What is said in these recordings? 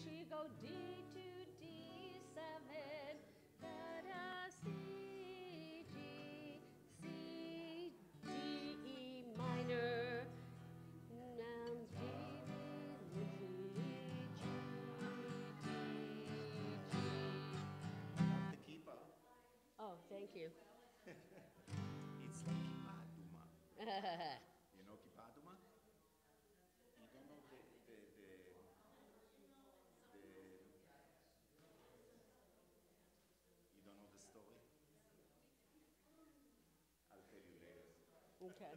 sure you go D to D7, da da C G C D E minor, now G B G G. The kippah. Oh, thank you. It's like kippah aduma. You know kippah aduma? You don't know you don't know the story? I'll tell you later. Okay.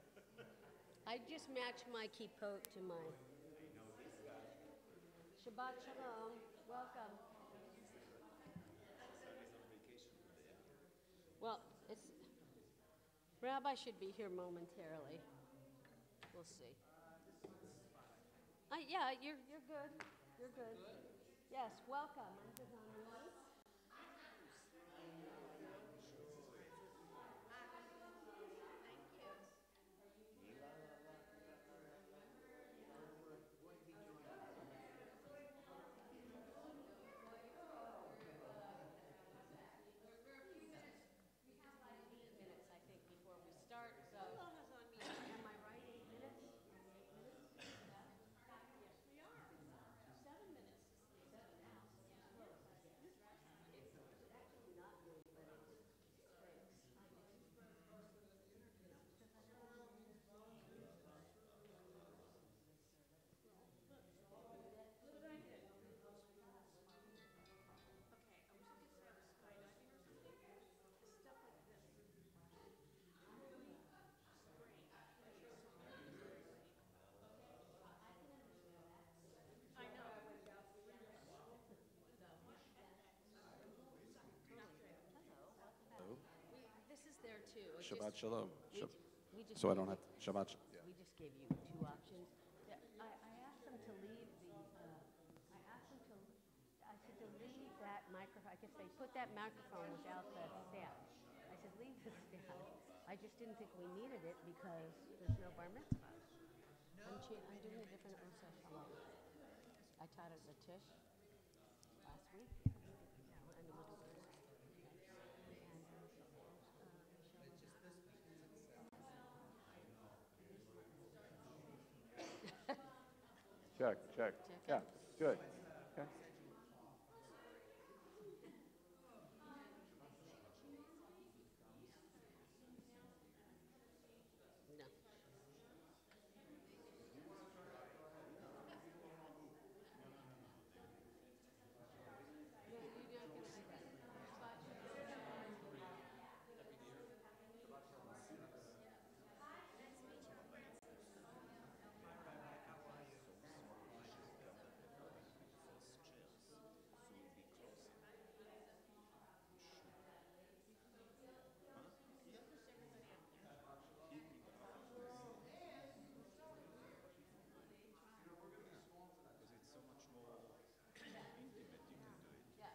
I just matched my kippot to my. I know this guy. Shabbat shalom. Welcome. Son is on vacation today. Well, it's Rabbi should be here momentarily. We'll see. Yeah, you're good. You're good. Yes, welcome. I'm good on you. Minutes, I think, before we start. So, am I right? 8 minutes? 8 minutes? Yes, we are. 7 minutes. 7 now. It's actually not good, but it's thanks. Hello? This is there too. It Shabbat just- shalom. we just So I gave don't you- have to, Shabbat. Yeah. We just gave you 2 options. Yeah, I asked them to leave the, I asked them to, I said to leave that microphone. I guess they put that microphone without the stand. I said, leave the stand. I just didn't think we needed it because there's no bar mitzvah. I'm doing a different Osa Shalom. I taught it at Tish last week. And we'll do Thursday. Check, check. Yeah, good. Okay. No. Because it's so much more intimate, you can do it. Yeah.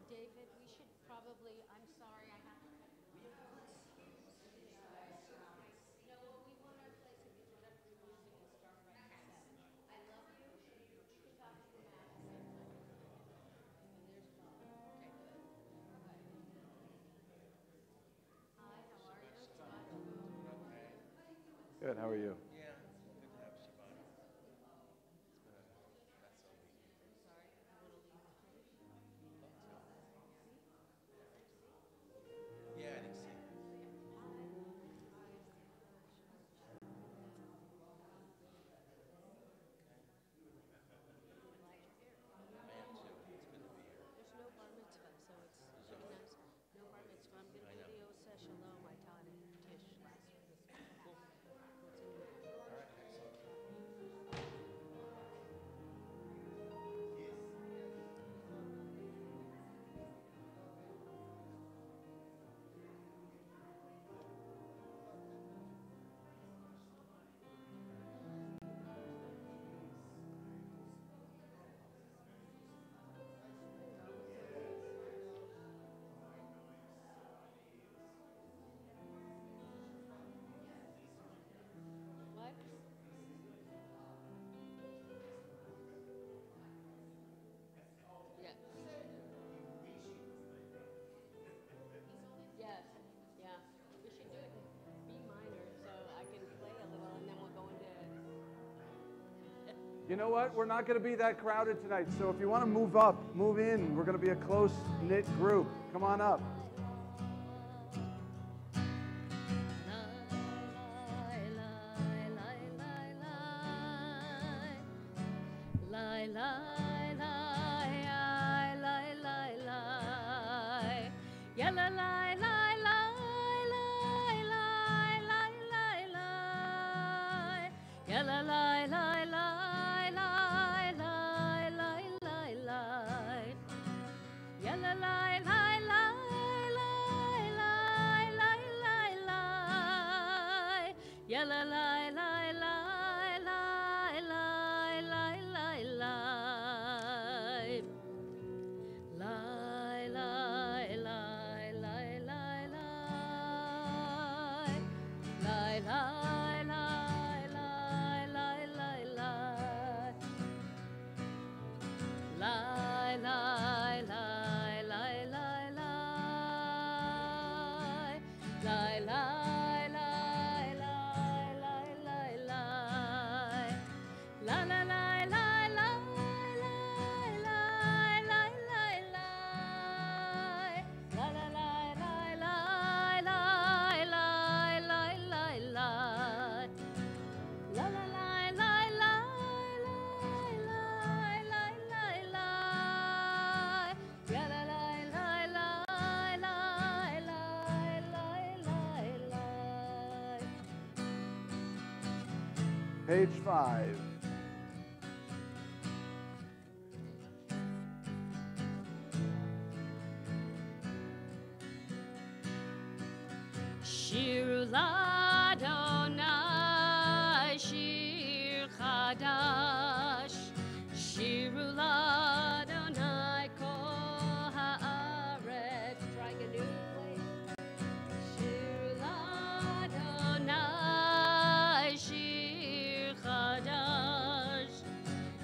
David, we should probably, I'm sorry, I have to. No, well, we want our place to be whatever we're using and start right at 7. I love you. Keep up to the math. And there's Bob. Okay, good. Okay. Hi, how are you? Good, how are you? Yeah, good to have Shabbat. It's been a mess all week. I'm sorry, I want to leave the page. Yeah, I didn't see. I am too. It's good to be here. There's no bar mitzvah, so it's really nice. No bar mitzvah. I'm going to I do know. the Oseh Shalom. I taught it Tish last week. Cool. What's in your You know what? We're not going to be that crowded tonight. So if you want to move up, move in. We're going to be a close-knit group. Come on up. Page 5. Shir Ladonai, Shir Chadash, Shir Ladonai, Kol Haaretz. Trying a new way. Shir Ladonai, Shir Chadash,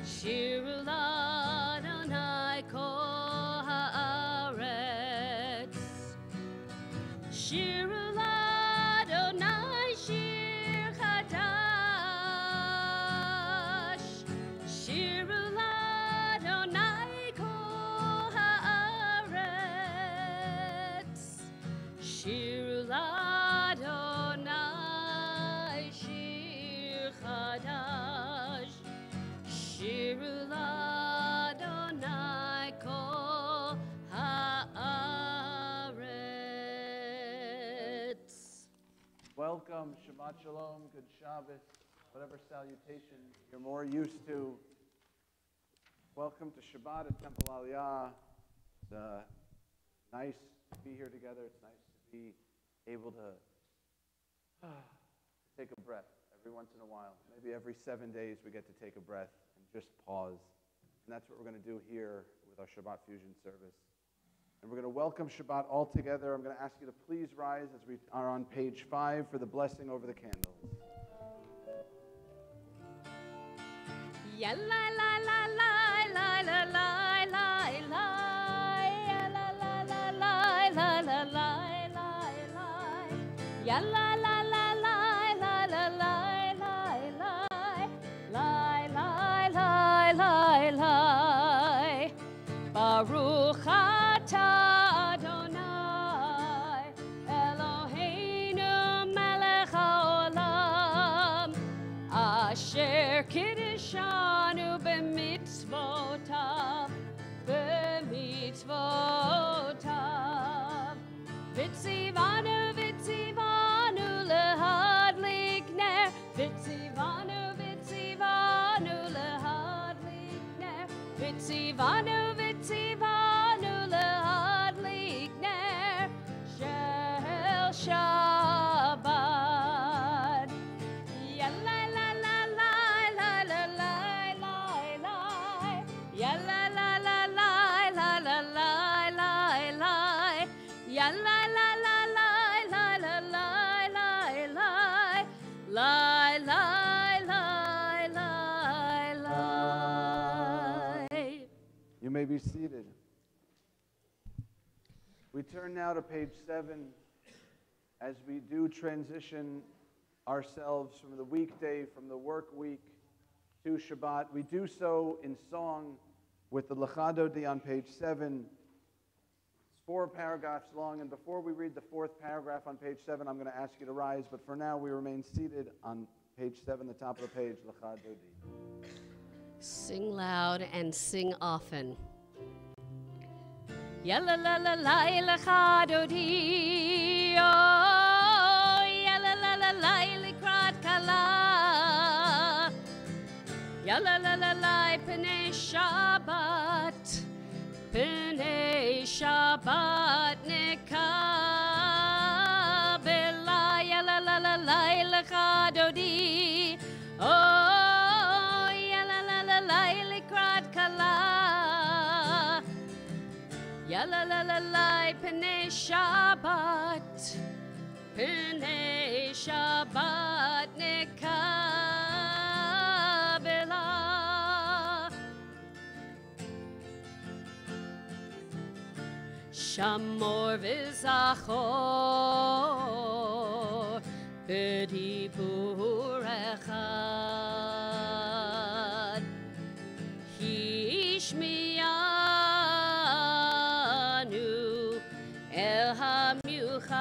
Shir Ladonai, Kol Haaretz. Shir Welcome, Shabbat Shalom, Good Shabbos, whatever salutation you're more used to. Welcome to Shabbat at Temple Aliyah. It's nice to be here together. It's nice to be able to take a breath every once in a while. Maybe every 7 days we get to take a breath and just pause. And that's what we're going to do here with our Shabbat Fusion service. And we're going to welcome Shabbat all together. I'm going to ask you to please rise as we are on page 5 for the blessing over the candles. Ya la la la la la la la la la la la la la la la la la ya la la la la la la la la la Baruch atah Adonai Eloheinu melech haolam asher kiddushanu b'mitzvotav Vitzivanu lehadlik ner Vitzivanu lehadlik ner Vitzivanu lehadlik ner Shel Shabbat Ya la la la la la la la la la Ya la la la la la la la la la Ya la la la la la la la la la You may be seated. We turn now to page 7 as we do transition ourselves from the weekday, from the work week, to Shabbat. We do so in song with the Lecha Dodi on page 7. It's 4 paragraphs long, and before we read the 4th paragraph on page 7, I'm going to ask you to rise, but for now we remain seated on page 7, the top of the page, Lecha Dodi. Sing loud and sing often. Yalla la la la lecha dodi, oh yalla la la la likrat kala, yalla la la la pnei Shabbat, pnei Shabbat nekabela, yalla la la la lecha dodi, oh yalla la la la likrat kala. Yalla la la la pnei Shabbat, pnei Shabbat nekabela. Shamor v'zachor b'dibur echad, hishmiyanu el hamiuchad,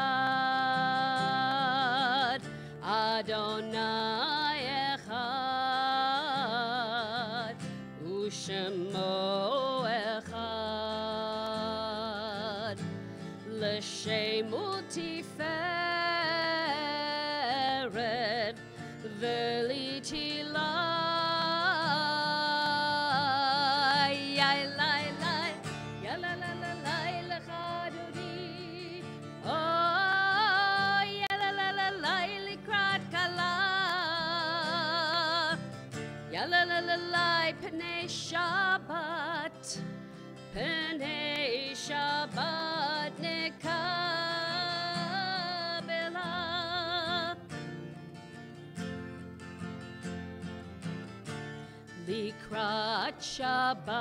Adonai echad, u'shemo echad, l'shemu tiferet v'litila. Pnei Shabbat, pnei Shabbat nekabela. Likrat Shabbat,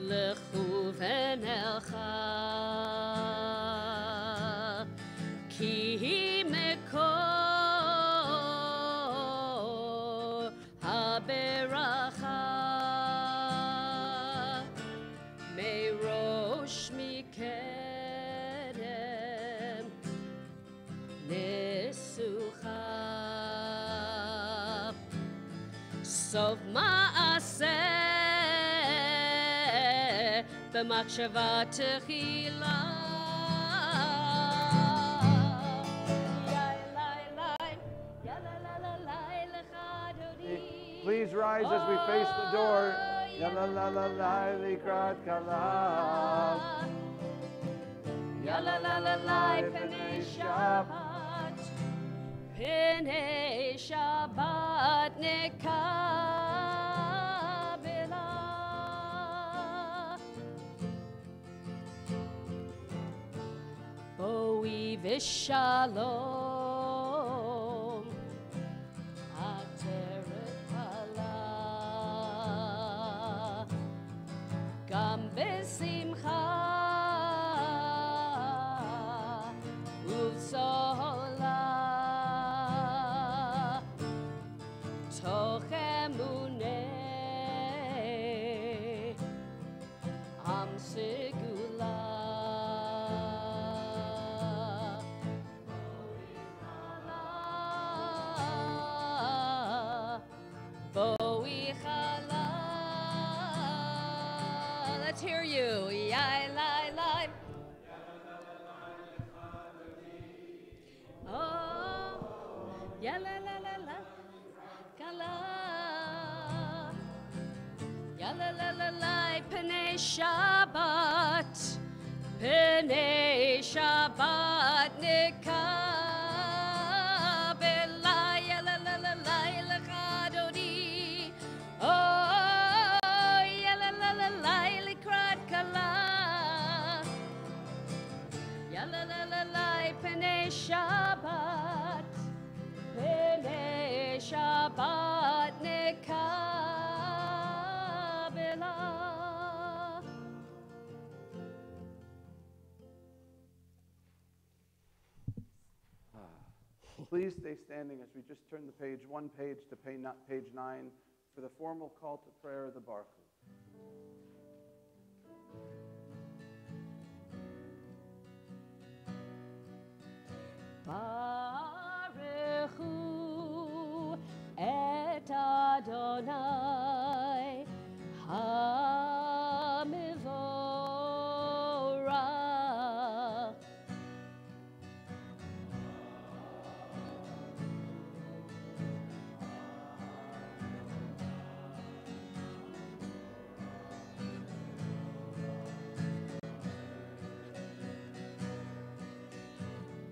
lechu v'nelcha, ki mekor beracha, meirosh mikedem nesucha, sof ma'aseh b'machshava techila. Please rise as we face the door. Yalla la la la likrat kala. Yalla la la la pnei Shabbat, pnei Shabbat nekabela. Boi v'shalom, gam besimcha uvsola, toch emuneh am segula. Boi chala. Let's hear you. Yai lai lai. Oh, ya la la la la, kala. Ya la la la la, pnei Shabbat, pnei Shabbat nekabela. Ya la la la la, lecha dodi. Oh, ya la la la la, likrat kala. Ya la la la la, pnei Shabbat, pnei Shabbat nekabela. please stay standing as we just turn the page, one page to page 9 for the formal call to prayer of the Baruch. Baruch Hu et Adonai HaMevorach.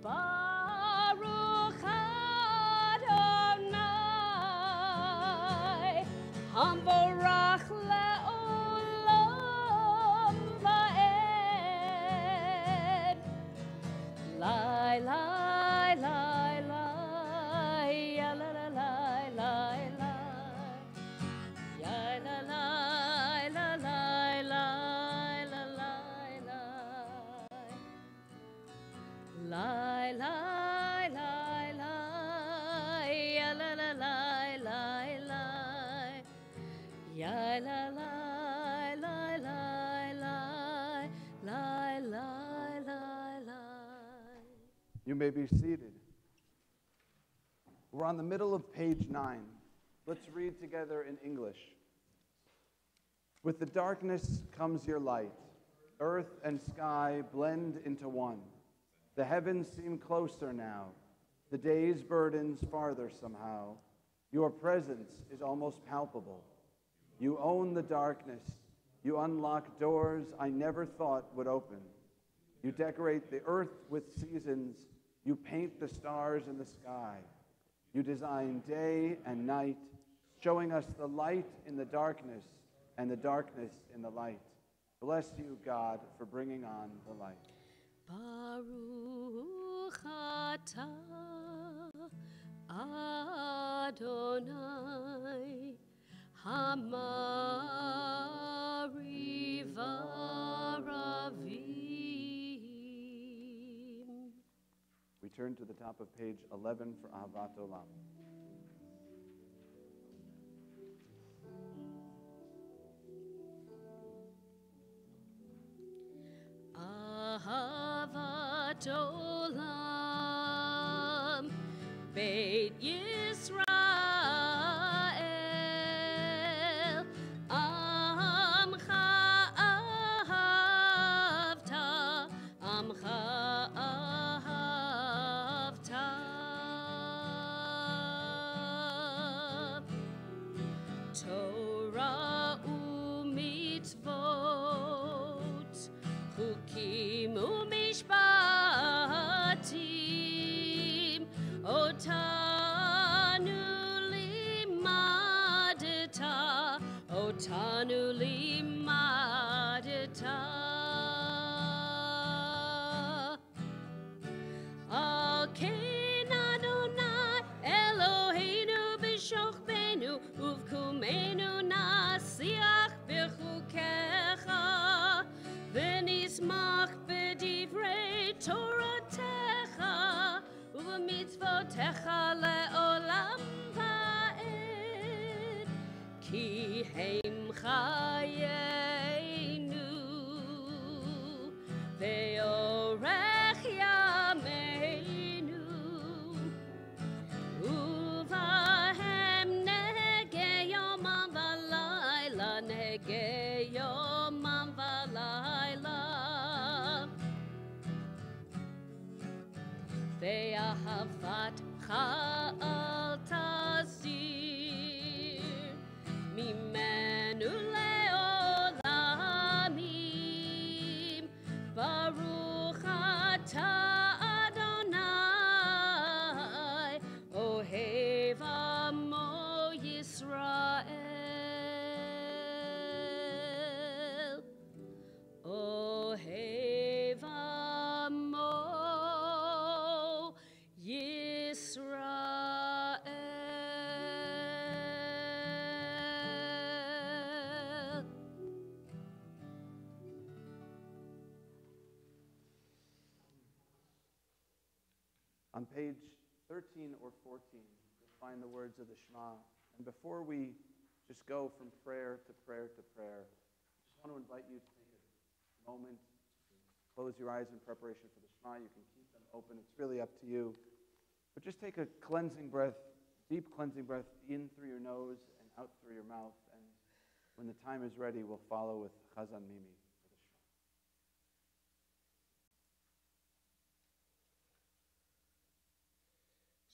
Baruch Adonai HaMevorach le'olam va'ed. Lai, lai, lai, lai, ya la la lai, lai, lai. Ya la lai, la lai, lai, la lai, lai. Lai, lai, lai, lai, ya la la lai, lai, lai. Ya la lai, lai, lai, lai, lai, lai, lai, lai. You may be seated. We're on the middle of page 9. Let's read together in English. With the darkness comes your light. Earth and sky blend into one. The heavens seem closer now. The day's burdens farther somehow. Your presence is almost palpable. You own the darkness. You unlock doors I never thought would open. You decorate the earth with seasons. You paint the stars in the sky. You design day and night, showing us the light in the darkness and the darkness in the light. Bless you, God, for bringing on the light. Baruch atah Adonai Hamarivaravim. We turn to the top of page 11 for Ahavat Olam. Ahavat Olam Beit Yisrael Amcha ahavta Amcha ahavta Torah u'mitzvot Chukim u'mishpatim Otanu limadta Otanu limadta Al ken Adonai Eloheinu b'shochbenu Uvkumenu nasiach b'chukecha V'nismach b'divrei Toratecha Uv'mitzvotecha le'olam va'ed Ki heim chayenu Ve'orech yameinu Uvahem nege yomam v'layla Nege yomam v'layla Ve'ahavat cha'al tazir Mimenu le'olamim Baruch atah Adonai Ohev amo Yisrael Ohev amo Yisrael. On page 13 or 14, you'll find the words of the Shema. And before we just go from prayer to prayer to prayer, I just want to invite you to take a moment, close your eyes in preparation for the Shema. You can keep them open. It's really up to you. But just take a cleansing breath, deep cleansing breath in through your nose and out through your mouth. And when the time is ready, we'll follow with Chazan Mimi for the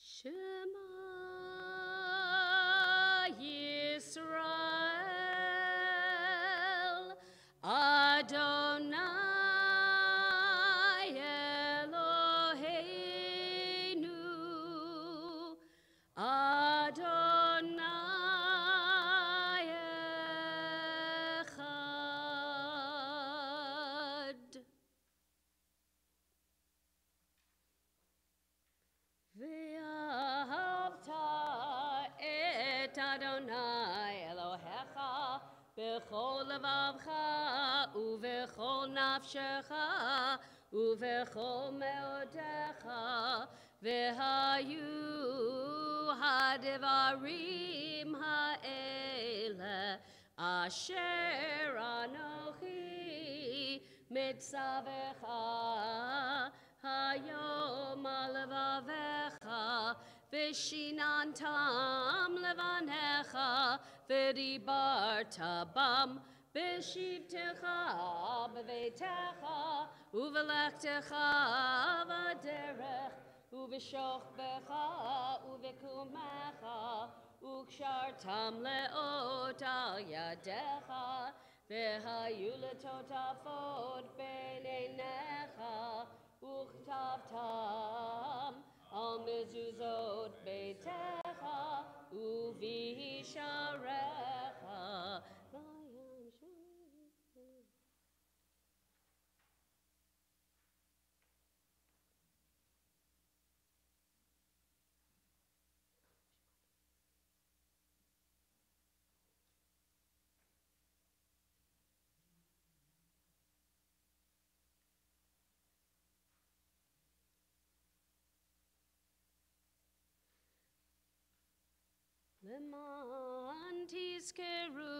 Shema. Shema Yisrael, Adonai Eloheinu, Adonai Echad. Ve'ahavta et Adonai Elohecha b'chol levavcha u'v'chol nafshecha u'v'chol meodecha ve'hayu hadivarim ha'ele asher anochi mitzavecha hayom alevavecha v'shinantam levanecha v'dibarta bam b'shivtecha b'veitecha u'v'lechtecha v'derech u'v'shochbecha u'v'kumecha u'kshartam le'ot al yadecha v'hayu letotafot b'neinecha uchtavtam al mezuzot beitecha uvisharecha. Leman tizkeru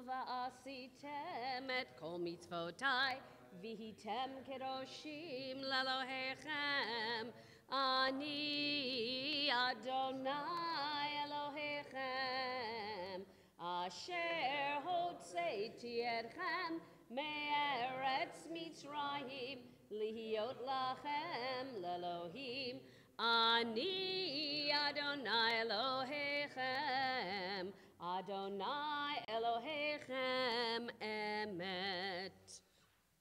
va'asitem et kol mitzvotai v'hitem kedoshim lelohechem ani Adonai Elohechem asher hotzeiti etchem me'eretz Mitzrayim lihiot lachem lelohim Ani Adonai Elohechem, Adonai Elohechem emet.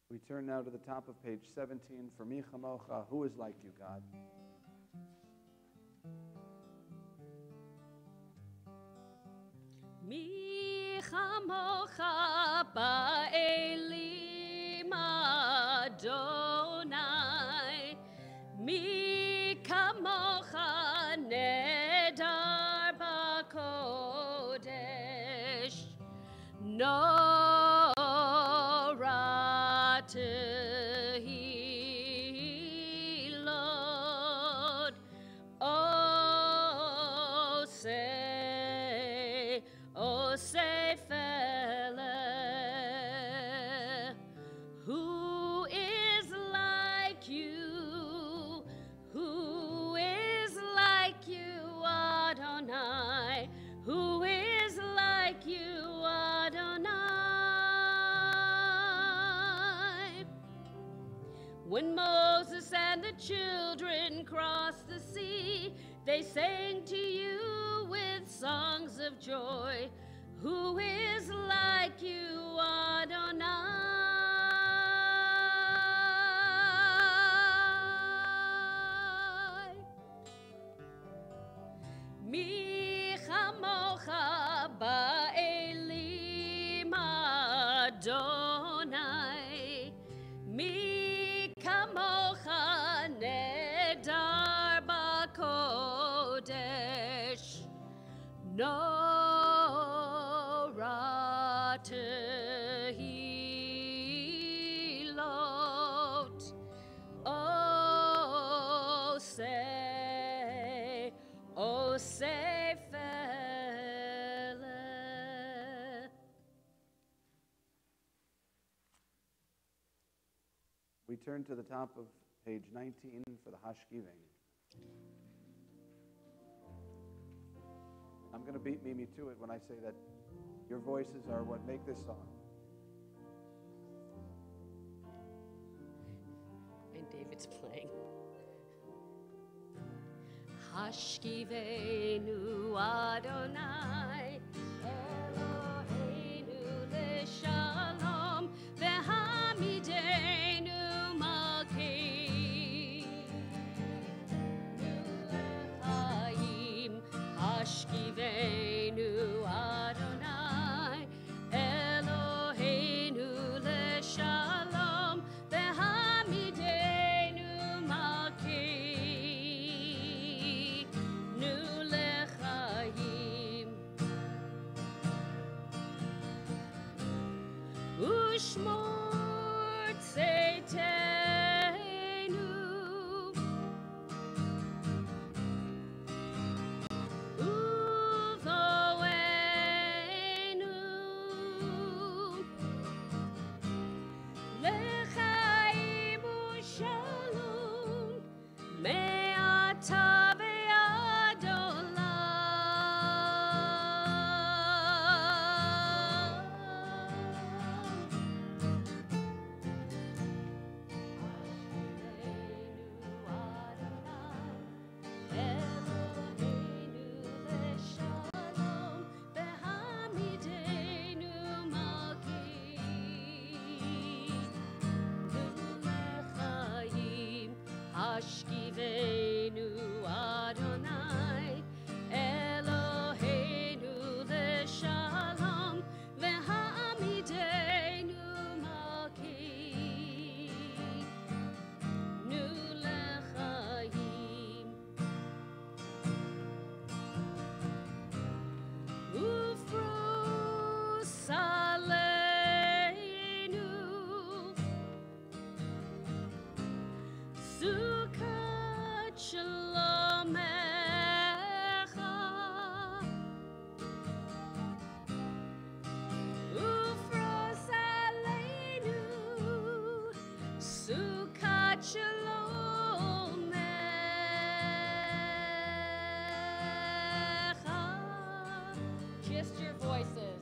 We turn now to the top of page 17 for Mi Chamocha, who is like you, God? Mi chamocha ba'elim Adonai, mi kamocha nedar b'kodesh, nora tehilot, O say fele, who is like you? Who is like you, Adonai? Who is like you, Adonai? When Moses and the children crossed the sea, they sang to you with songs of joy. Who is like you, Adonai? Mi chamocha ba'elim Adonai, mi kamocha nedar b'kodesh, nora tehilot, O say We turn to the top of page 19 for the Hashgiving. I'm going to beat Mimi to it when I say that your voices are what make this song. And David's playing. Hashkivenu Adonai Eloheinu leShalom v'hamidenu malkeinu lechaim. Hashkivenu Adonai Eloheinu leShalom v'hamidenu malkeinu lechaim. Ushmor tzeitenu uvoenu lechaim ushalom me'ata ve'ad Hashkivenu Adonai Eloheinu leShalom v'hamidenu malkeinu lechaim. Ufrus aleinu Sukkot shalomecha Ufros aleinu Sukkot shalomecha. Just your voices.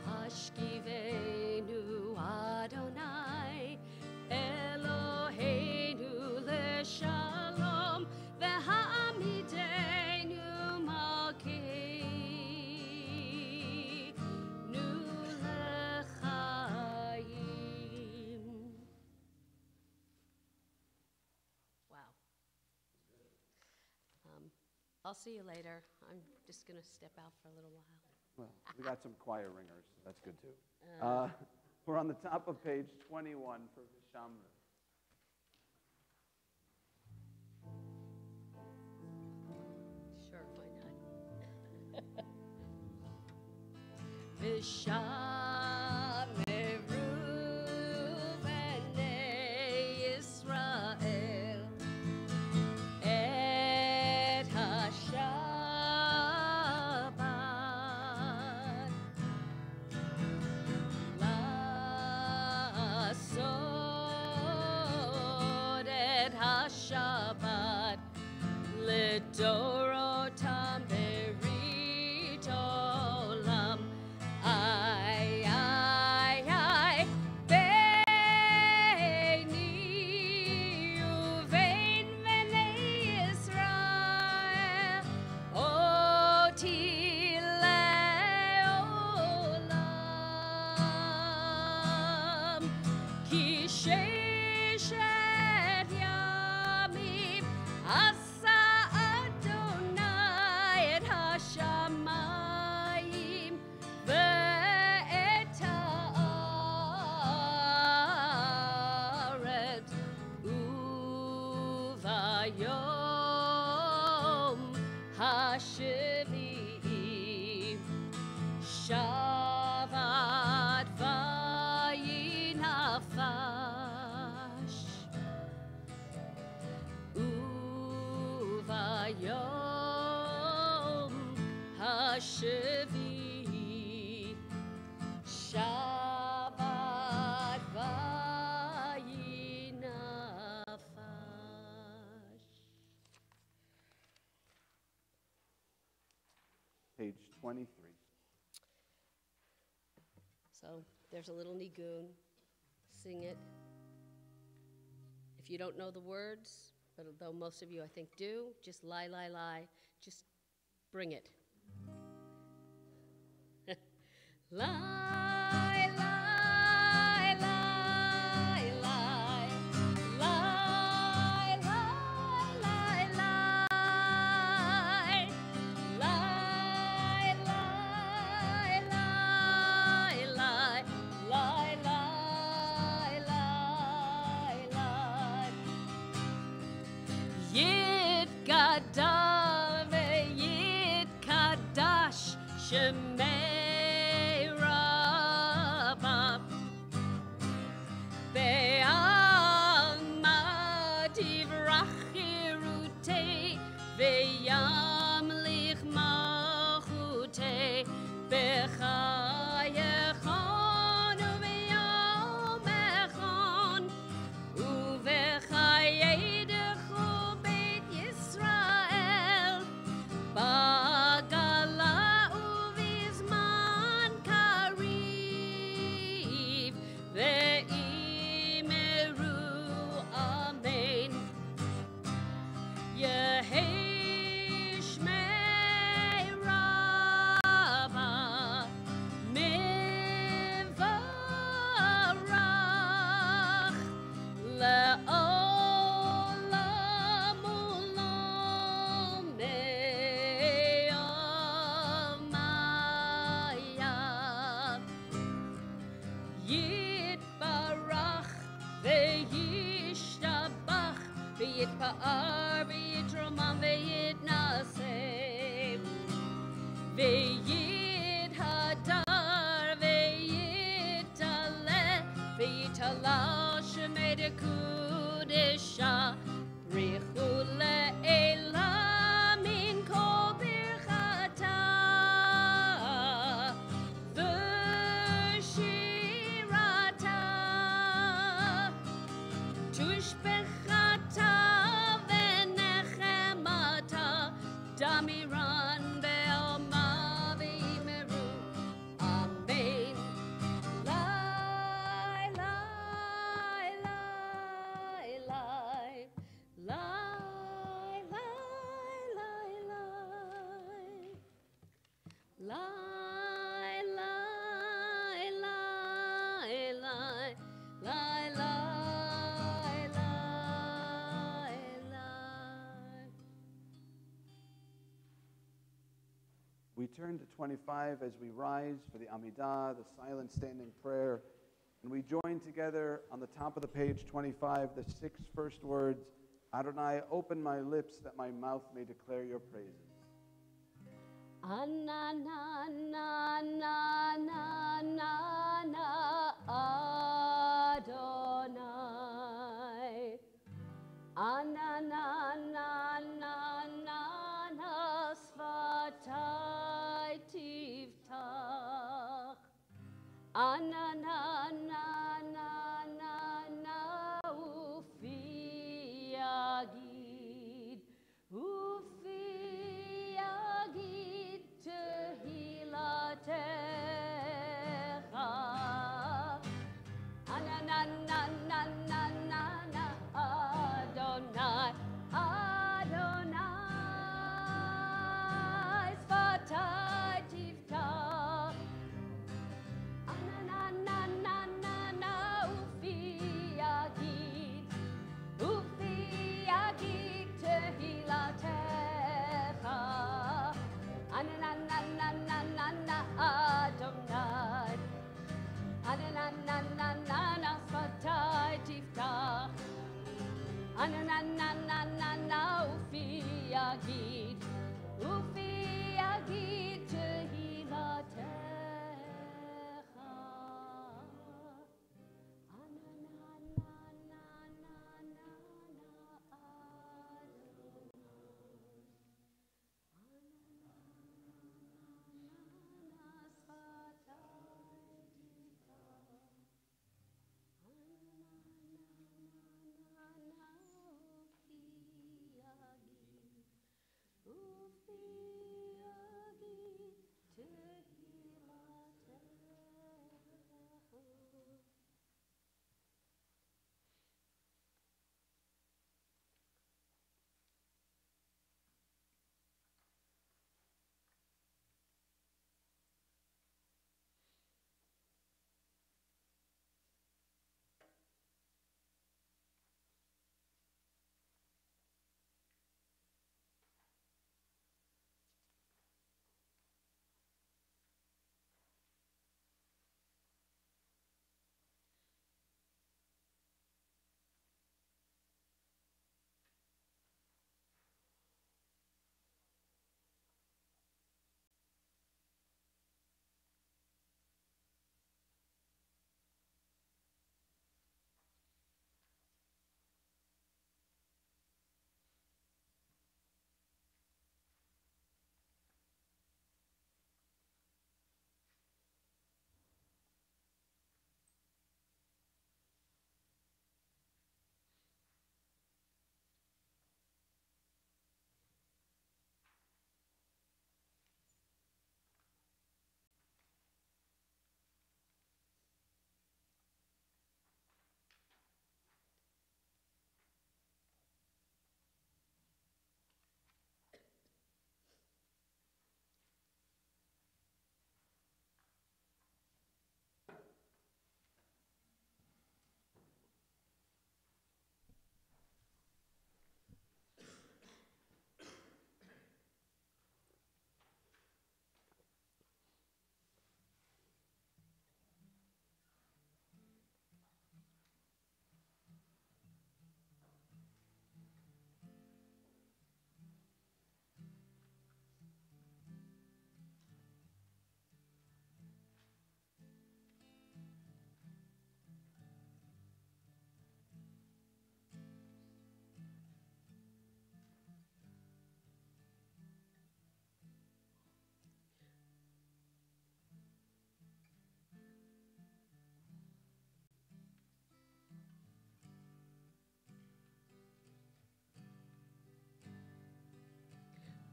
Hashkivenu Adonai Eloheinu leShalom v'hamidenu malkeinu lechaim. Wow. I'll see you later. I'm just going to step out for a little while. Well, we got some choir ringers, so that's good too. We're on the top of page 21 for Vishamra. Sure, why not? Vishameru b'nei Yisrael et haShabbat la'asod et haShabbat לדורותם ברית עולם. איי, איי, איי, ביני ובין בני ישראל, אותי לעולם. כי ששת ימים עשה אדוני Yom HaShevi Shabbat Vayinafash Uvayom HaShevi Shabbat Vayinafash. Page 23. So there's a little nigun. Sing it. If you don't know the words, but though most of you I think do, just lie, lie, lie. Just bring it. Lie, lie, lie, lie. Lie, lie, lie, lie. Lie, lie, lie, lie. Lie, lie, lie, lie. Yit gadal ve'yit kadash shemei rabba ve'alma tivrach chirutei ve'yamlich malchutei b'chayechon u'v'yomechon uvechayedechu beit Yisrael bagala uvizman kariv ve'imeru amen Yehi shmei Rabba mivarach le'olam ulam me'amaya Yitbarach ve'yishtabach ve'yitpa'ar ve'yitromam ve'yitnaseh ve'yithadar ve'yitaleh ve'yitalal shemei dekudesha brichu le'elam min kol birchata v'shirata tushbechata v'nechemata damiran be'alma v'imeru amen lie lie lie lie lie lie lie lie lie lie lie lie lie lie lie. We turn to 25 as we rise for the Amidah, the silent standing prayer, and we join together on the top of the page 25, the 6 first words, Adonai, open my lips that my mouth may declare your praises. Anna na na na na na na Adonai. Anna na na na na na svatai tiftach. Anna na na na na na ufi yagid. Ufi yagid tehilatecha. Anna na na na na na na Adonai. yagid, ufi yagid tehilatecha.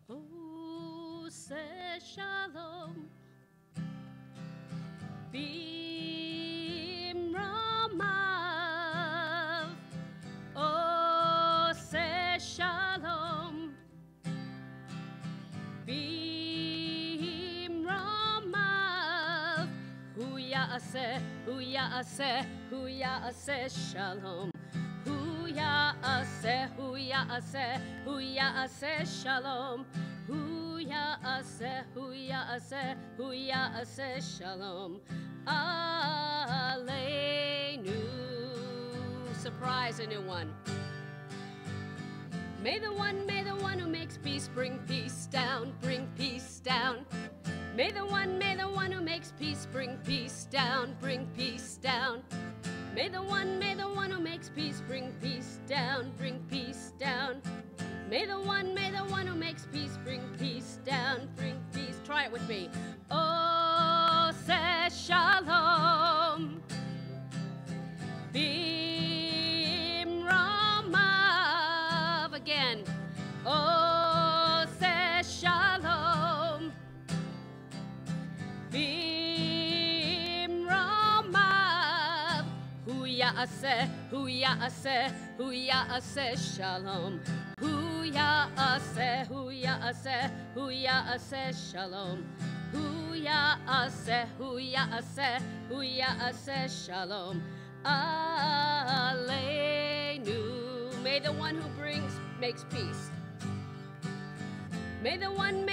Oh, say shalom, bimramav. Oh, say shalom, bimramav. Hu ya'aseh, hu ya'aseh, hu ya'aseh shalom. Hu ya'aseh, hu ya'aseh, hu ya'aseh shalom. Hu ya'aseh, hu ya'aseh, hu ya'aseh shalom. Aleinu. Surprise, a new one. May the one who makes peace bring peace down, bring peace down. May the one who makes peace bring peace down, bring peace down. May the one who makes peace bring peace down, bring peace down. May the one who makes peace bring peace down, bring peace. Try it with me. Oh, say shalom. Bimramav. Again. Oh, say shalom. Bimramav. Hu ya'aseh, hu ya'aseh, hu ya'aseh shalom. Hu ya'aseh, hu ya'aseh, hu ya'aseh shalom. Hu ya'aseh, hu ya'aseh, hu ya'aseh shalom. Aleinu. May the one who makes peace. May the one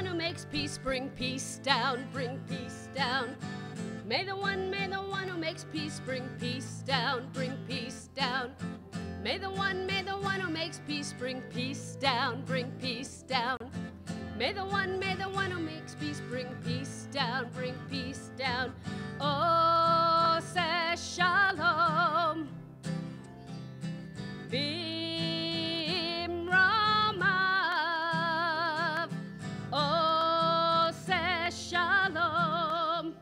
who makes peace bring peace down, bring peace down. May the one who makes peace bring peace down, bring peace down. May the one who makes peace bring peace down, bring peace down. May the one who makes peace bring peace down, bring peace down. Oh, say shalom. Bim Ramav. Oh, say shalom.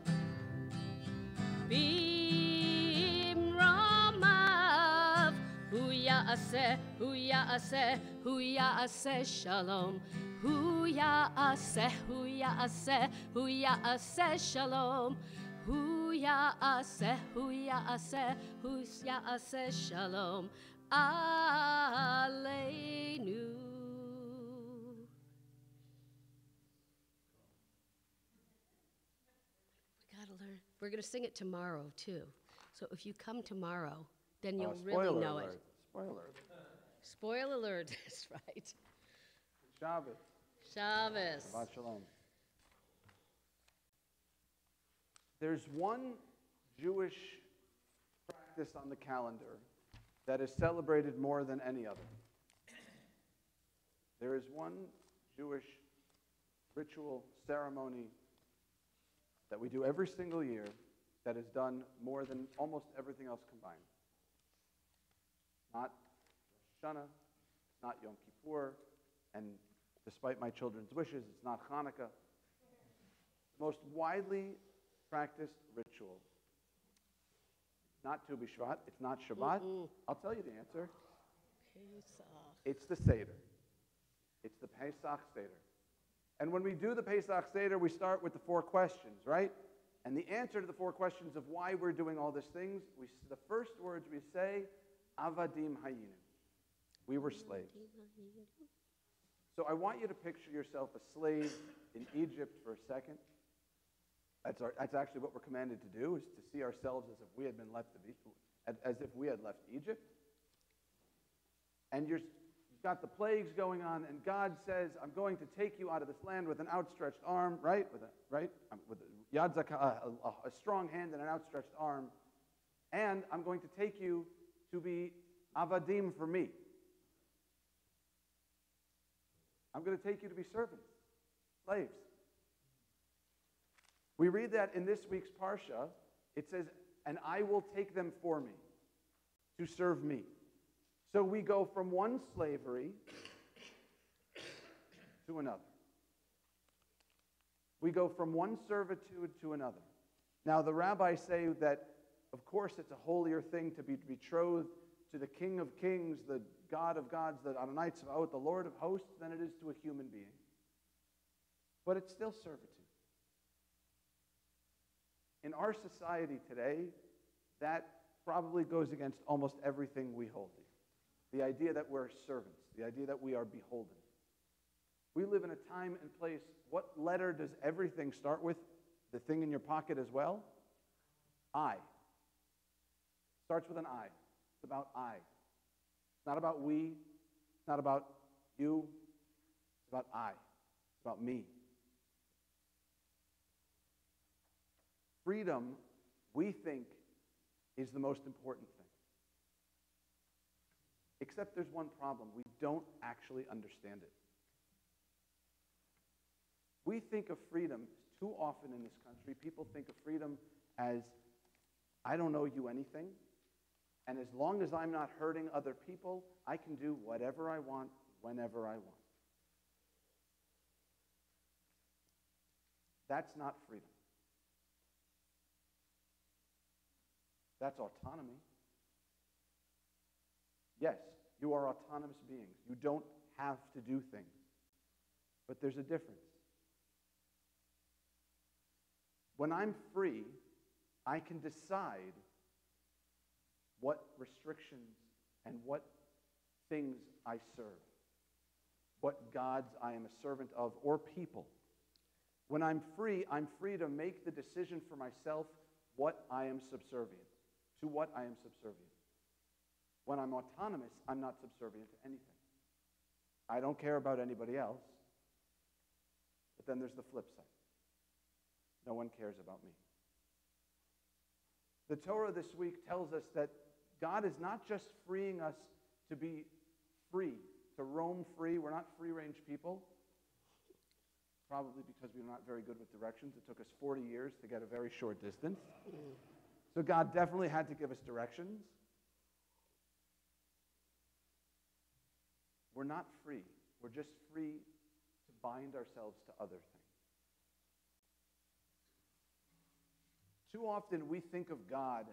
Bim Ramav. Hu ya'aseh, hu ya'aseh, hu ya'aseh shalom. Hu ya'aseh, hu ya'aseh, hu ya'aseh shalom. Hu ya'aseh, hu ya'aseh, hu ya'aseh shalom. Aleinu. We gotta learn. We're gonna sing it tomorrow too. So if you come tomorrow, then you'll really know it. Spoiler alert. Spoiler alert. That's right. Shabbos. Shabbos. Shabbat shalom. There's one Jewish practice on the calendar that is celebrated more than any other. There is one Jewish ritual ceremony that we do every single year that is done more than almost everything else combined. Not Rosh Hashanah, not Yom Kippur, and despite my children's wishes, it's not Hanukkah. The most widely practiced ritual. Not Tu B'Shvat, it's not Shabbat. I'll tell you the answer. Pesach. It's the Seder. It's the Pesach Seder. And when we do the Pesach Seder, we start with the 4 questions, right? And the answer to the 4 questions of why we're doing all these things, the first words we say, Avadim Hayinu. We were slaves. So I want you to picture yourself a slave in Egypt for a second. That's actually what we're commanded to do, is to see ourselves as if we had been as if we had left Egypt. And you've got the plagues going on, and God says, I'm going to take you out of this land with an outstretched arm, right? With a yad zakah, a strong hand and an outstretched arm. And I'm going to take you to be avadim for me. I'm going to take you to be servants, slaves. We read that in this week's Parsha. It says, and I will take them for me, to serve me. So we go from one slavery to another. We go from one servitude to another. Now, the rabbis say that, of course, it's a holier thing to be betrothed to the King of Kings, the God of gods, the Adonai Tzvaot, the Lord of hosts, than it is to a human being. But it's still servitude. In our society today, that probably goes against almost everything we hold dear. The idea that we're servants, the idea that we are beholden. We live in a time and place. What letter does everything start with? The thing in your pocket as well? I. Starts with an I. It's about I. It's not about we. It's not about you. It's about I. It's about me. Freedom, we think, is the most important thing. Except there's one problem. We don't actually understand it. We think of freedom too often in this country. People think of freedom as, I don't owe you anything, and as long as I'm not hurting other people, I can do whatever I want, whenever I want. That's not freedom. That's autonomy. Yes, you are autonomous beings. You don't have to do things. But there's a difference. When I'm free, I can decide what restrictions and what things I serve, what gods I am a servant of, or people. When I'm free to make the decision for myself what I am subservient, to what I am subservient. When I'm autonomous, I'm not subservient to anything. I don't care about anybody else. But then there's the flip side. No one cares about me. The Torah this week tells us that God is not just freeing us to be free, to roam free. We're not free-range people, probably because we're not very good with directions. It took us 40 years to get a very short distance. So God definitely had to give us directions. We're not free. We're just free to bind ourselves to other things. Too often we think of God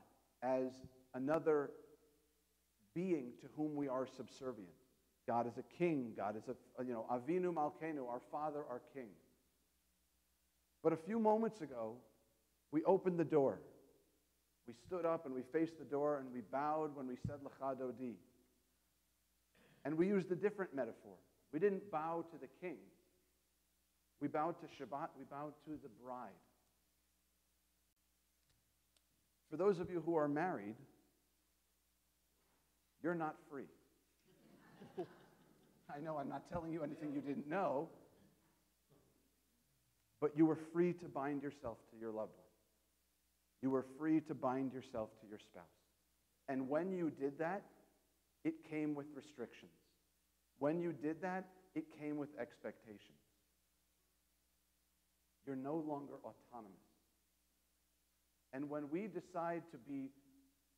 as another being to whom we are subservient. God is a king. God is Avinu Malkeinu, our Father, our King. But a few moments ago, we opened the door. We stood up and we faced the door and we bowed when we said Lecha Dodi. And we used a different metaphor. We didn't bow to the king. We bowed to Shabbat. We bowed to the bride. For those of you who are married, you're not free. I know I'm not telling you anything you didn't know, but you were free to bind yourself to your loved one. You were free to bind yourself to your spouse. And when you did that, it came with restrictions. When you did that, it came with expectations. You're no longer autonomous. And when we decide to be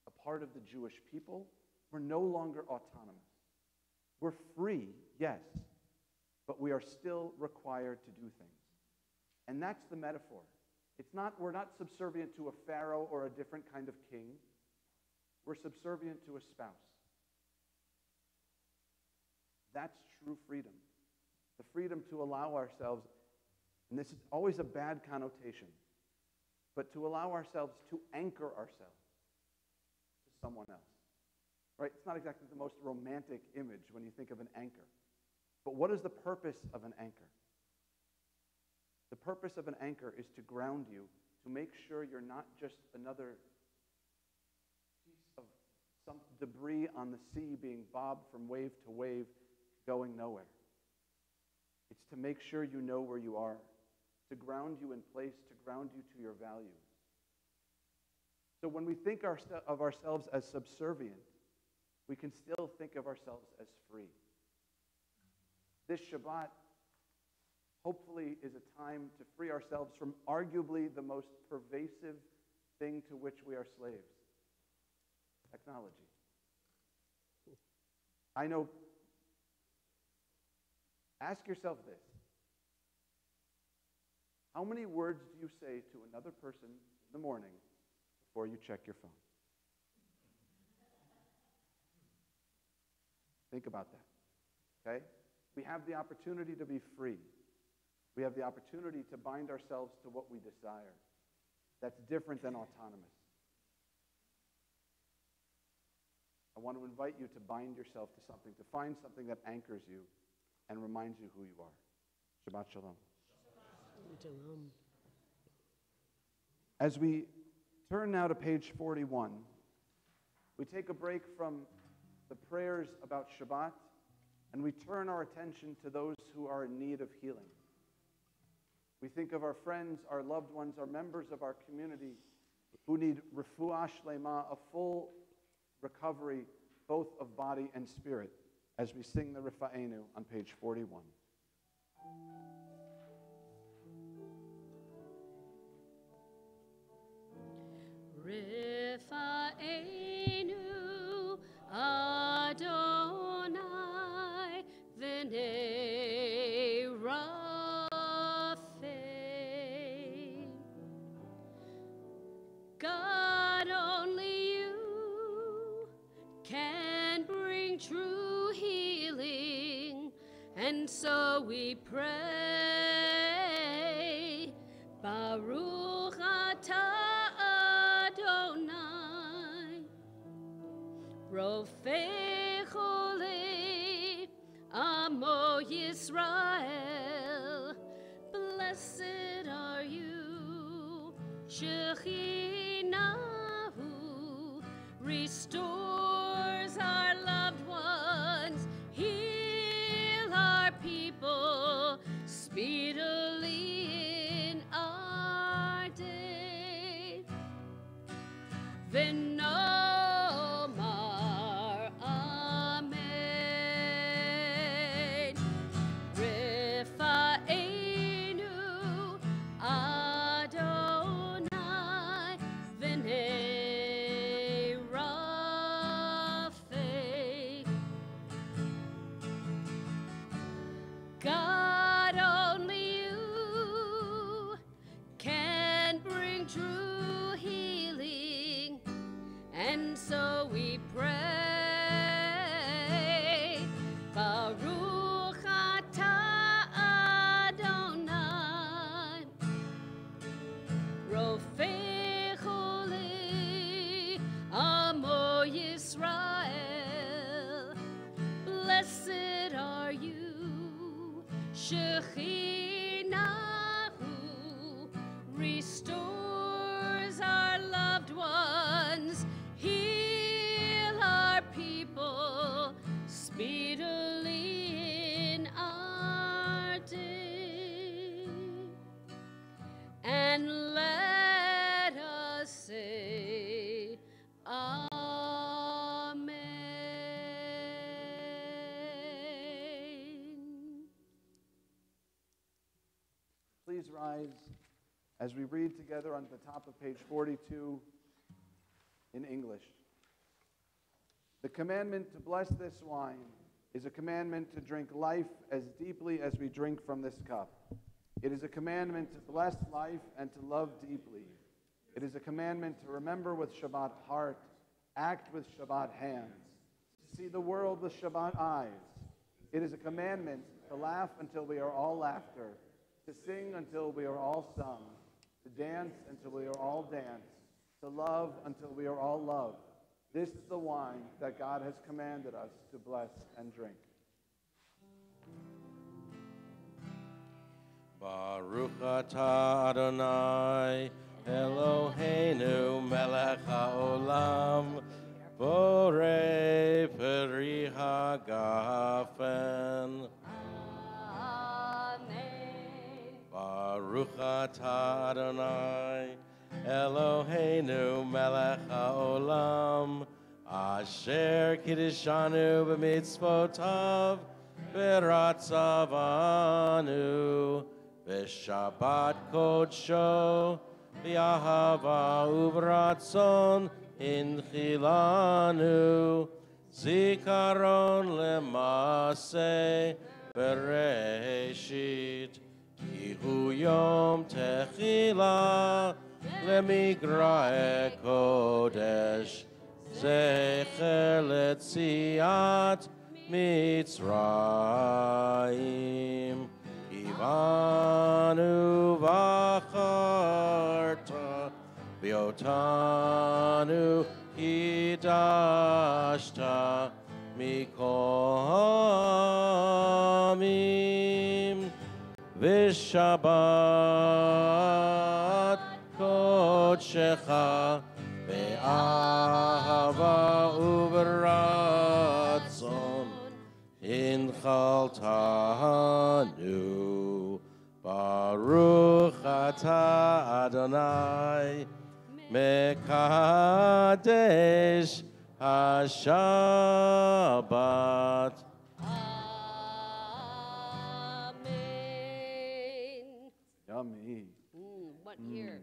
a part of the Jewish people, we're no longer autonomous. We're free, yes, but we are still required to do things. And that's the metaphor. We're not subservient to a pharaoh or a different kind of king. We're subservient to a spouse. That's true freedom. The freedom to allow ourselves, and this is always a bad connotation, but to allow ourselves to anchor ourselves to someone else. Right? It's not exactly the most romantic image when you think of an anchor. But what is the purpose of an anchor? The purpose of an anchor is to ground you, to make sure you're not just another piece of some debris on the sea being bobbed from wave to wave, going nowhere. It's to make sure you know where you are, to ground you in place, to ground you to your values. So when we think of ourselves as subservient, we can still think of ourselves as free. This Shabbat, hopefully, is a time to free ourselves from arguably the most pervasive thing to which we are slaves: technology. I know, ask yourself this. How many words do you say to another person in the morning before you check your phone? Think about that, okay? We have the opportunity to be free. We have the opportunity to bind ourselves to what we desire. That's different than autonomous. I want to invite you to bind yourself to something, to find something that anchors you and reminds you who you are. Shabbat Shalom. Shalom. As we turn now to page 41, we take a break from the prayers about Shabbat, and we turn our attention to those who are in need of healing. We think of our friends, our loved ones, our members of our community who need refuah shlema, a full recovery both of body and spirit, as we sing the Rifa'enu on page 41. Rifa'enu Adonai v'nei Rapha. God, only you can bring true healing, and so we pray. Baruch atah Adonai, Rofei Cholei Amo Yisrael. Blessed are you, Shechinahu, restores our loved ones, heal our people speedily in our day. V'nomar Amen. God, only you can bring true healing, and so we pray. Baruch atah Adonai, Rofei Choli Amo Yisrael. Blessed are you, Shechinahu, restores our loved ones, heal our people speedily in our day. And let us say, Amen. Please rise as we read together on the top of page 42 in English. The commandment to bless this wine is a commandment to drink life as deeply as we drink from this cup. It is a commandment to bless life and to love deeply. It is a commandment to remember with Shabbat heart, act with Shabbat hands, to see the world with Shabbat eyes. It is a commandment to laugh until we are all laughter, to sing until we are all sung, to dance until we are all danced, to love until we are all loved. This is the wine that God has commanded us to bless and drink. Baruch atah Adonai, Eloheinu melech haolam, borei peri hagafen. Amen. Baruch atah Adonai, Eloheinu melech haolam, asher kiddishanu b'mitzvotav, v'ratzavanu, v'shabbat kodsho, v'ahava uvratzon inchilanu, zikaron lemase bereshit, ki hu yom techila lemigrae kodesh, zecher letziat Mitzrayim. Ivanu v'acharta v'otanu hidashta mikol ha'amim v'shabbat kodshecha ve'ahava uv'ratzon Inchaltanu, Baruch atah Adonai, Mekadesh HaShabbat. Amen. Yummy. What year?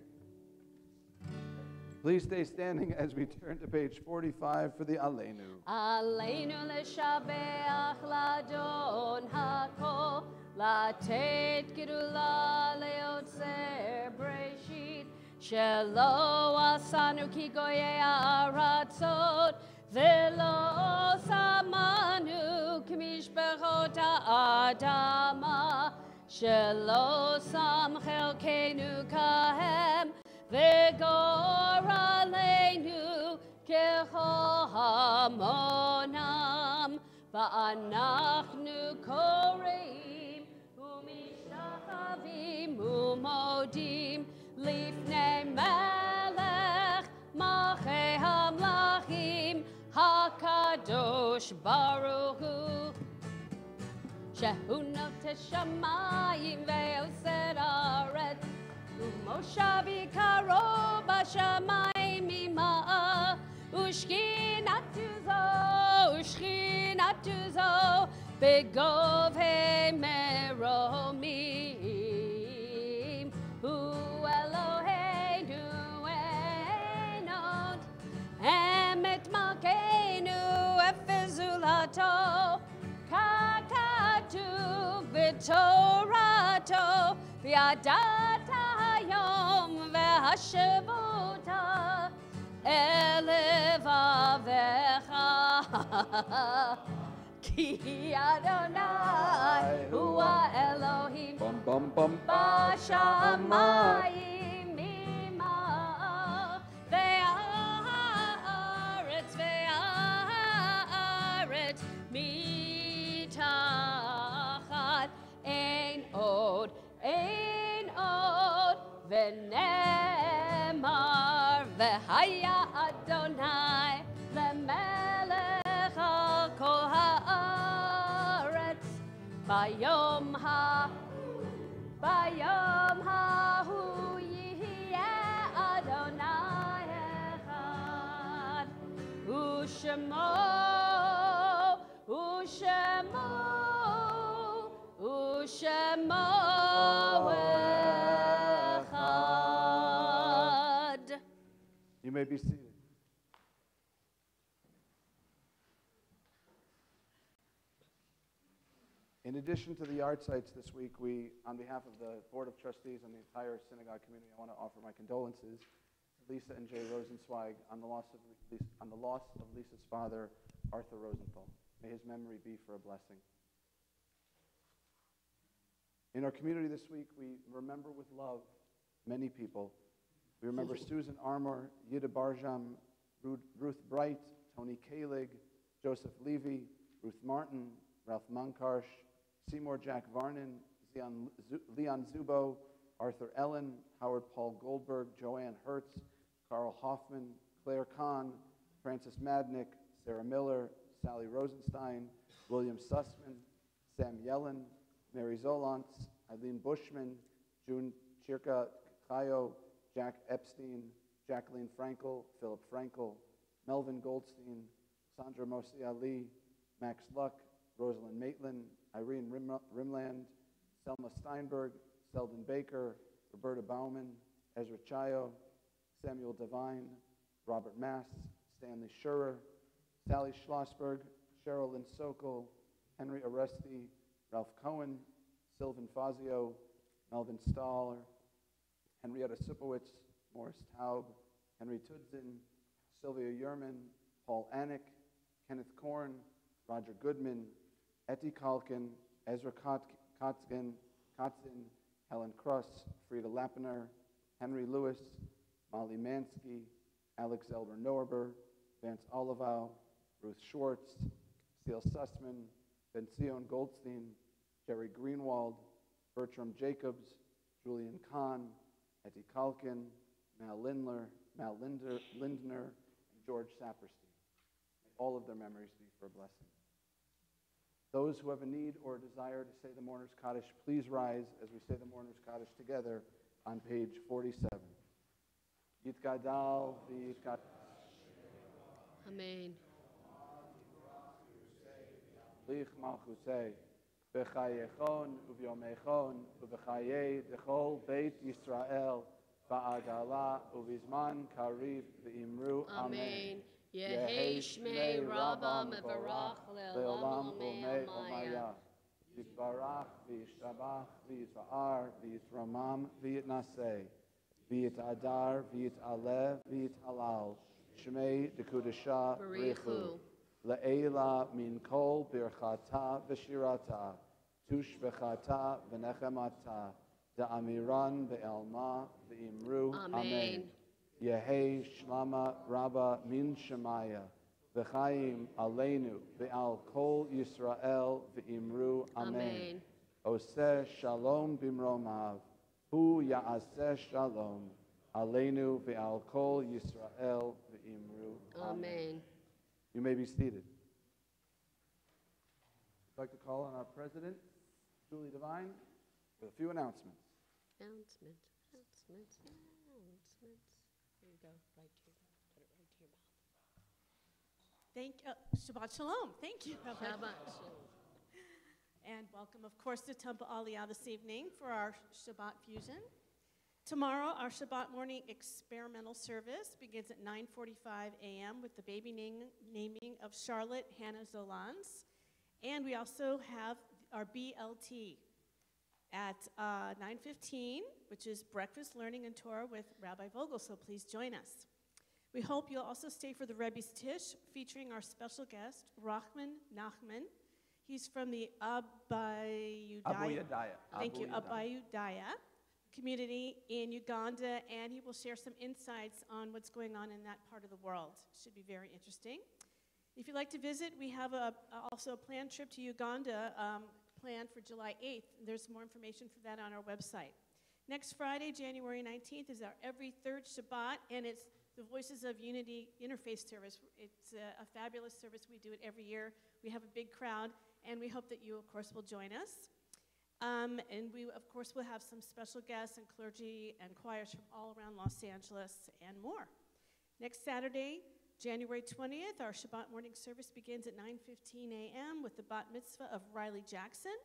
Please stay standing as we turn to page 45 for the Aleinu. Aleinu leshabeach ladon hakol, latet gedula leotzer breshit, shelo asanu ki goyei ha'aratzot, velo samanu k'mishpachot ha'adama, shelo sam chelkeinu kahem, V'gor aleinu kechol hamonam, va'anachnu koreim u'mishtachavim u'modim lifnei melech malchei hamlachim hakadosh baruch hu. Shehu notes shamayim ve'oser haaretz, Moshavi karo b'shamayim ima'a, ushchinatu zo, begove meromim. Hu Eloheinu enot, emet malkeinu efezulato, kakatu v'to וידעת היום והשבותה אל לבביך כי אדוני הוא האלוהים Bum, bum, bum. בשמיים ממעל והארץ מתחת אין עוד ונאמר והיה אדוני למלך על כל הארץ ביום ההוא יהיה אדוני אחד ושמו אחד. You may be seated. In addition to the yard sites this week, we, on behalf of the Board of Trustees and the entire synagogue community, I want to offer my condolences to Lisa and Jay Rosenzweig on the loss of Lisa's father, Arthur Rosenthal. May his memory be for a blessing. In our community this week, we remember with love many people. We remember Susan Armour, Yida Barjam, Ruth Bright, Tony Kalig, Joseph Levy, Ruth Martin, Ralph Monkarsh, Seymour Jack Varnon, Leon Zubo, Arthur Ellen, Howard Paul Goldberg, Joanne Hertz, Carl Hoffman, Claire Kahn, Francis Madnick, Sarah Miller, Sally Rosenstein, William Sussman, Sam Yellen, Mary Zolantz, Eileen Bushman, June Chirka Kayo, Jack Epstein, Jacqueline Frankel, Philip Frankel, Melvin Goldstein, Sandra Mosi Ali, Max Luck, Rosalind Maitland, Irene Rimland, Selma Steinberg, Selden Baker, Roberta Bauman, Ezra Chayo, Samuel Devine, Robert Mass, Stanley Schurer, Sally Schlossberg, Cheryl Lynn Sokol, Henry Aresti, Ralph Cohen, Sylvan Fazio, Melvin Staller, Henrietta Sipowicz, Morris Taub, Henry Tudzin, Sylvia Yerman, Paul Anick, Kenneth Korn, Roger Goodman, Etty Kalkin, Ezra Kotzin, Helen Kruss, Frida Lappiner, Henry Lewis, Molly Mansky, Alex Elder Norber, Vance Olivow, Ruth Schwartz, Seal Sussman, Benzion Goldstein, Jerry Greenwald, Bertram Jacobs, Julian Kahn, Etty Kalkin, Mal Lindner, and George Saperstein. May all of their memories be for a blessing. Those who have a need or a desire to say the Mourner's Kaddish, please rise as we say the Mourner's Kaddish together on page 47. Yitgadal v'yitgadal. Amen. Lich malchusei, b'chayechon uvyomechon u'b'chayei dechol Beit Yisrael ba'agala u'vizman kariv v'imru amen. Yehei Shmei Rabba Mevarach Le'olam Umei Omaya. Yitbarach v'yishtabach v'yitva'ar v'yitramam v'yitnaseh v'yitadar v'yitaleh v'yitalal Shmei dekudasha b'richu Le'ela min kol birchata v'shirata tushvechata v'nechemata da'amiran ve'elma v'imru amen. Yehei Shlama Rabba Min Shemaya V'chaim Aleinu V'al Kol Yisrael V'imru Amen. Oseh Shalom Bimromav Hu Ya'aseh Shalom Aleinu V'al Kol Yisrael V'imru Amen. You may be seated. I'd like to call on our president, Julie Devine, with a few announcements. Announcements. There you go, right to your mouth. Put it right to your mouth. Shabbat Shalom. Thank you. Shabbat Shalom. And welcome, of course, to Temple Aliyah this evening for our Shabbat Fusion. Tomorrow, our Shabbat morning experimental service begins at 9:45 a.m. with the baby naming of Charlotte Hannah Zolans. And we also have our BLT, at 9:15, which is breakfast, learning, and Torah with Rabbi Vogel, so please join us. We hope you'll also stay for the Rebbe's Tish, featuring our special guest, Rahman Nachman. He's from the Abuyadaya. Thank you, Abayudaya community in Uganda, and he will share some insights on what's going on in that part of the world. Should be very interesting. If you'd like to visit, we have also a planned trip to Uganda planned for July 8th. There's more information for that on our website. Next Friday, January 19th, is our every third Shabbat, and it's the Voices of Unity Interfaith Service. It's a fabulous service. We do it every year. We have a big crowd, and we hope that you, of course, will join us. And we, of course, will have some special guests and clergy and choirs from all around Los Angeles and more. Next Saturday, January 20th, our Shabbat morning service begins at 9:15 a.m. with the bat mitzvah of Riley Jackson.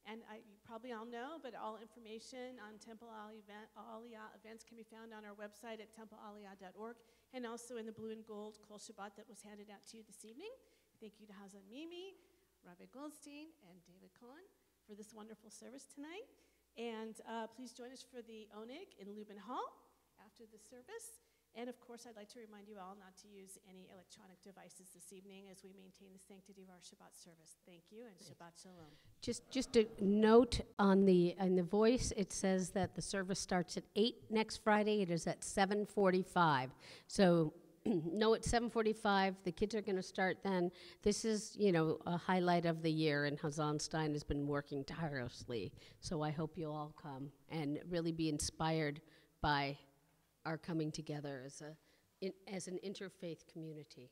And you probably all know, but all information on Temple Aliyah events can be found on our website at templealiyah.org and also in the blue and gold Kol Shabbat that was handed out to you this evening. Thank you to Hazan Mimi, Rabbi Goldstein, and David Cohen for this wonderful service tonight. And please join us for the Onig in Lubin Hall after the service. And of course, I'd like to remind you all not to use any electronic devices this evening as we maintain the sanctity of our Shabbat service. Thank you, and Shabbat Shalom. Just a note on the Voice, it says that the service starts at 8 next Friday. It is at 7:45. So no, at 7:45, the kids are going to start then. This is, a highlight of the year, and Hazan Stein has been working tirelessly. So I hope you'll all come and really be inspired by our coming together as an interfaith community.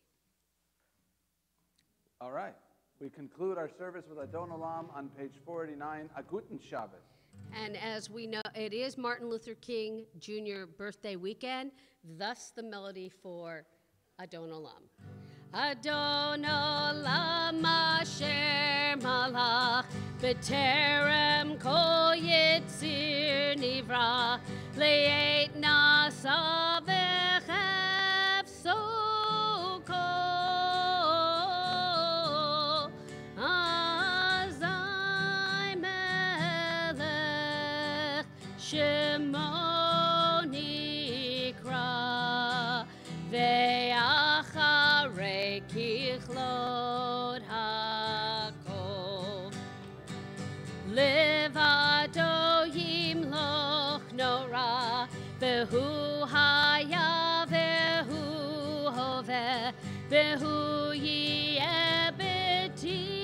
All right. We conclude our service with Adon Olam on page 489, A Guten Shabbos. And as we know, it is Martin Luther King Jr. birthday weekend, thus the melody for Adon Olam. Adon Olam asher malach b'terem kol yitzir nivra le'et nasa v'chefso kol azai melech shemo nikra ve'acharei kichlot hakol levado yimloch nora vehu haya vehu hove vehu yeh betifara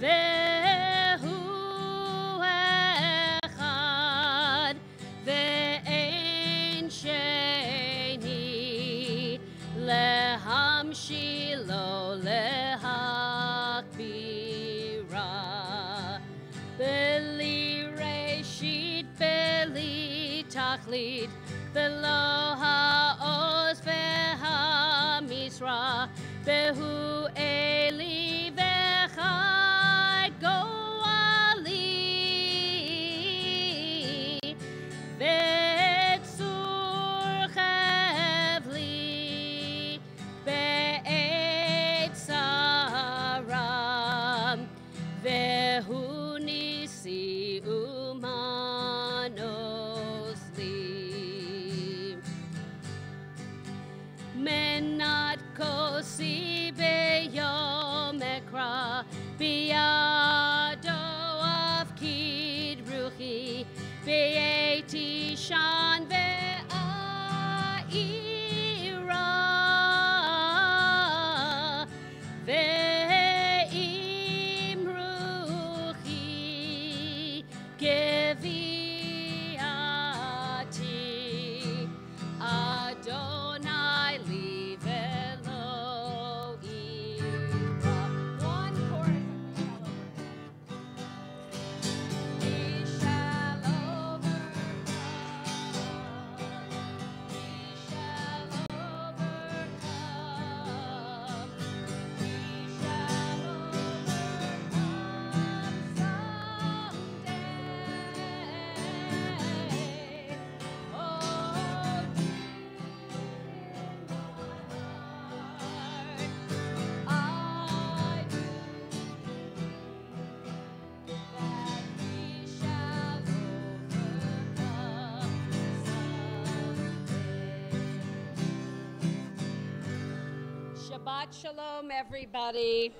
vehu echad ve'en sheni lehamshilo lehakbira beli reshit beli tachlit velo ha'oz ve'ha'misra vehu eli ve'chai go'ali ve'tzur chevli be'et saram vehu nisi umanos li menat kosi beyom ekra biyado avkid ruchi be'eti shan ve'aira ve'im ruchi geviati Adonai li velo ira. One chorus. Shabbat shalom, everybody.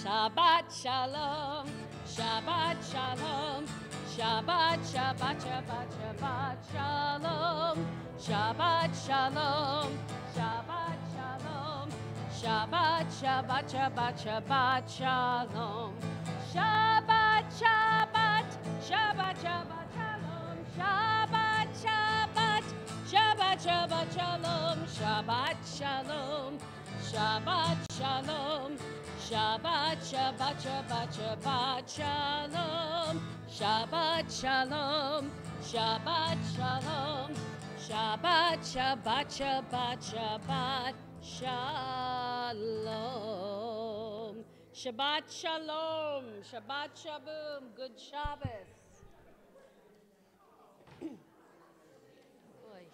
Shabbat shalom, Shabbat shalom, Shabbat, Shabbat, Shabbat, Shabbat shalom, Shabbat shalom, Shabbat shalom, Shabbat, Shabbat, Shabbat, Shabbat shalom, Shabbat, Shabbat, Shabbat, Shabbat shalom, Shabbat, Shabbat, Shabbat, Shabbat shalom, Shabbat shalom, Shabbat shalom, Shabbat, Shabbat, Shabbat, Shabbat shalom, Shabbat shalom, Shabbat shalom, Shabbat, Shabbat, Shabbat, Shabbat shalom. Shabbat shalom, Shabbat shaboom, good Shabbos. Oy.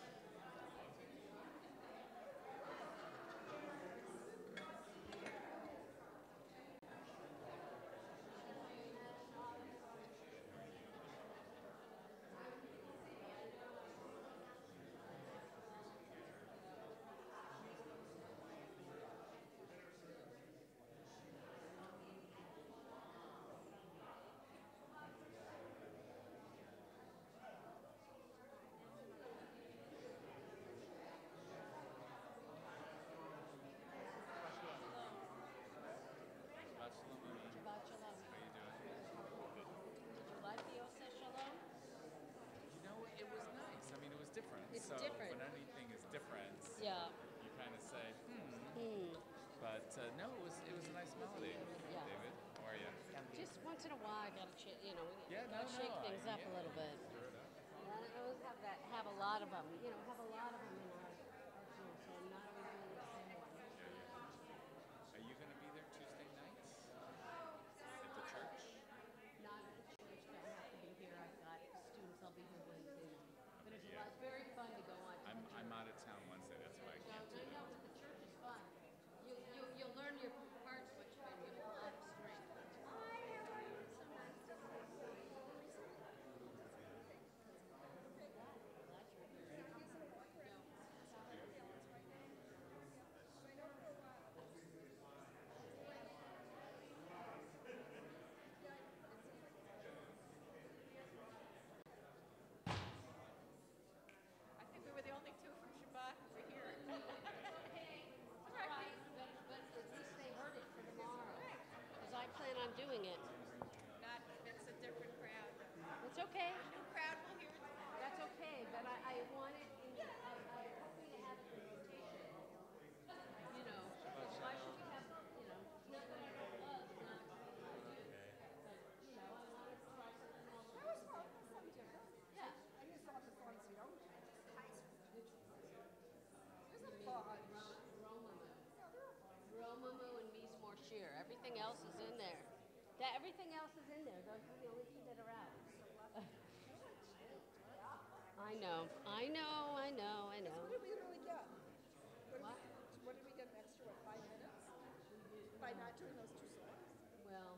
Shabbat shalom, Mimi. Shabbat shalom. How you doing? Did you like the Oseh Shalom? You know, it was nice. I mean, it was different. It's so different. when anything is different, Yeah. you kind of say, Hmm. But no, it was a nice melody. Yeah. David, how are you? Just once in a while, I gotta, Yeah, gotta no, shake no, things up a yeah. little bit. And I always have a lot of them. Have a lot of them in our arsenal, so I'm not always doing the same one. Are you going to be there Tuesday nights at the church? Not at the church, but I have to be here. I've got students. I'll be here Wednesday night. But it's yeah. it's very fun to go on. I'm out of town Wednesday. That's why I can't do I that. know, but the church is fun. You'll learn your parts much better. You'll have a lot of strength. I think we were the only two from Shabbat who were here. Right, but at least they heard it for tomorrow. Because I plan on doing it. It's a different crowd. It's okay. New crowd will hear it tomorrow. That's okay, but I want it in the, I'm hoping to have it in rotation. Why should we have, it's not that I don't love, it's not something I do. But, I want to try something else. Yeah. Romamu and Meesmore Shear. Everything else is in there. Everything else is in there. Those are the only two that are out. I know. What did we really get? What did we get an extra, 5 minutes? By not doing those two songs? Well,